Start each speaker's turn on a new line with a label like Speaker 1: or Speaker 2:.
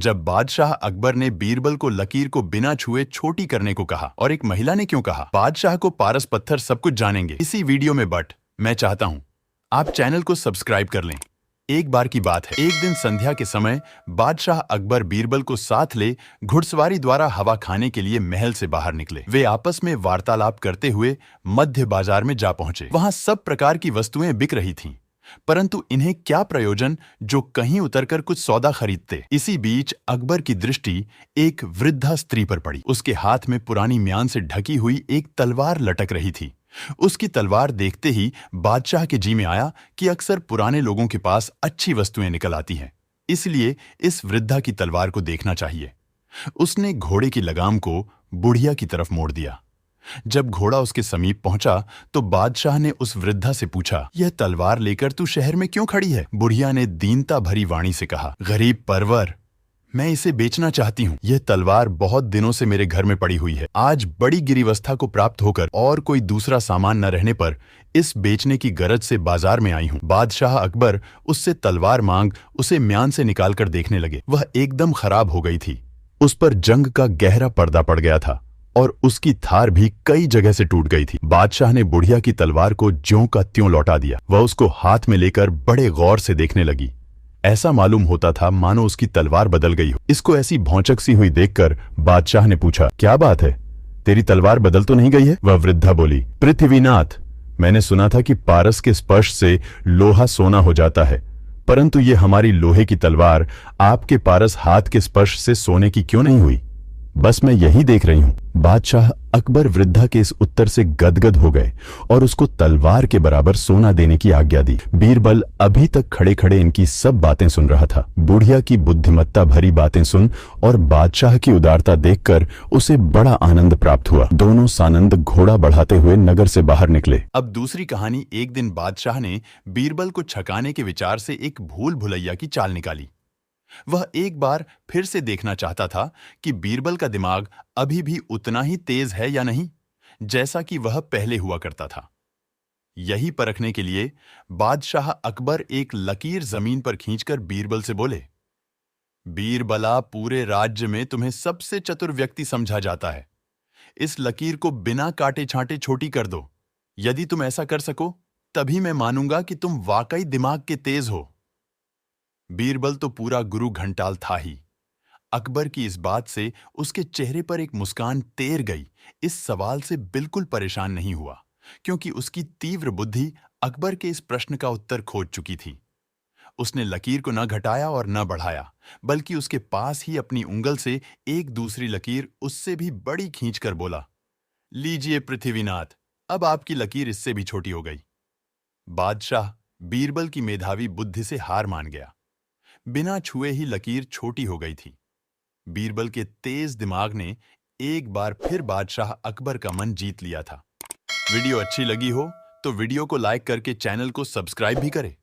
Speaker 1: जब बादशाह अकबर ने बीरबल को लकीर को बिना छुए छोटी करने को कहा और एक महिला ने क्यों कहा, बादशाह को पारस पत्थर सब कुछ जानेंगे इसी वीडियो में। बट मैं चाहता हूं आप चैनल को सब्सक्राइब कर लें। एक बार की बात है, एक दिन संध्या के समय बादशाह अकबर बीरबल को साथ ले घुड़सवारी द्वारा हवा खाने के लिए महल से बाहर निकले। वे आपस में वार्तालाप करते हुए मध्य बाजार में जा पहुंचे। वहां सब प्रकार की वस्तुएं बिक रही थीं, परंतु इन्हें क्या प्रयोजन जो कहीं उतरकर कुछ सौदा खरीदते। इसी बीच अकबर की दृष्टि एक वृद्धा स्त्री पर पड़ी। उसके हाथ में पुरानी म्यान से ढकी हुई एक तलवार लटक रही थी। उसकी तलवार देखते ही बादशाह के जी में आया कि अक्सर पुराने लोगों के पास अच्छी वस्तुएं निकल आती हैं, इसलिए इस वृद्धा की तलवार को देखना चाहिए। उसने घोड़े की लगाम को बुढ़िया की तरफ मोड़ दिया। जब घोड़ा उसके समीप पहुंचा तो बादशाह ने उस वृद्धा से पूछा, यह तलवार लेकर तू शहर में क्यों खड़ी है? बुढ़िया ने दीनता भरी वाणी से कहा, गरीब परवर, मैं इसे बेचना चाहती हूँ। यह तलवार बहुत दिनों से मेरे घर में पड़ी हुई है। आज बड़ी गिरीवस्था को प्राप्त होकर और कोई दूसरा सामान न रहने पर इस बेचने की गरज से बाजार में आई हूँ। बादशाह अकबर उससे तलवार मांग उसे म्यान से निकालकर देखने लगे। वह एकदम खराब हो गई थी। उस पर जंग का गहरा पर्दा पड़ गया था और उसकी धार भी कई जगह से टूट गई थी। बादशाह ने बुढ़िया की तलवार को ज्यों का त्यों लौटा दिया। वह उसको हाथ में लेकर बड़े गौर से देखने लगी। ऐसा मालूम होता था मानो उसकी तलवार बदल गई हो। इसको ऐसी भौचक सी हुई देखकर बादशाह ने पूछा, क्या बात है, तेरी तलवार बदल तो नहीं गई है? वह वृद्धा बोली, पृथ्वीनाथ, मैंने सुना था कि पारस के स्पर्श से लोहा सोना हो जाता है, परंतु ये हमारी लोहे की तलवार आपके पारस हाथ के स्पर्श से सोने की क्यों नहीं हुई? बस मैं यही देख रही हूं। बादशाह अकबर वृद्धा के इस उत्तर से गदगद हो गए और उसको तलवार के बराबर सोना देने की आज्ञा दी। बीरबल अभी तक खड़े खड़े इनकी सब बातें सुन रहा था। बुढ़िया की बुद्धिमत्ता भरी बातें सुन और बादशाह की उदारता देखकर उसे बड़ा आनंद प्राप्त हुआ। दोनों सानंद घोड़ा बढ़ाते हुए नगर से बाहर निकले। अब दूसरी कहानी। एक दिन बादशाह ने बीरबल को छकाने के विचार से एक भूल भुलैया की चाल निकाली। वह एक बार फिर से देखना चाहता था कि बीरबल का दिमाग अभी भी उतना ही तेज है या नहीं, जैसा कि वह पहले हुआ करता था। यही परखने के लिए बादशाह अकबर एक लकीर जमीन पर खींचकर बीरबल से बोले, बीरबला, पूरे राज्य में तुम्हें सबसे चतुर व्यक्ति समझा जाता है। इस लकीर को बिना काटे छांटे छोटी कर दो। यदि तुम ऐसा कर सको तभी मैं मानूंगा कि तुम वाकई दिमाग के तेज हो। बीरबल तो पूरा गुरु घंटाल था ही। अकबर की इस बात से उसके चेहरे पर एक मुस्कान तैर गई। इस सवाल से बिल्कुल परेशान नहीं हुआ, क्योंकि उसकी तीव्र बुद्धि अकबर के इस प्रश्न का उत्तर खोज चुकी थी। उसने लकीर को न घटाया और न बढ़ाया, बल्कि उसके पास ही अपनी उंगल से एक दूसरी लकीर उससे भी बड़ी खींचकर बोला, लीजिए पृथ्वीनाथ, अब आपकी लकीर इससे भी छोटी हो गई। बादशाह बीरबल की मेधावी बुद्धि से हार मान गया। बिना छुए ही लकीर छोटी हो गई थी। बीरबल के तेज दिमाग ने एक बार फिर बादशाह अकबर का मन जीत लिया था। वीडियो अच्छी लगी हो तो वीडियो को लाइक करके चैनल को सब्सक्राइब भी करें।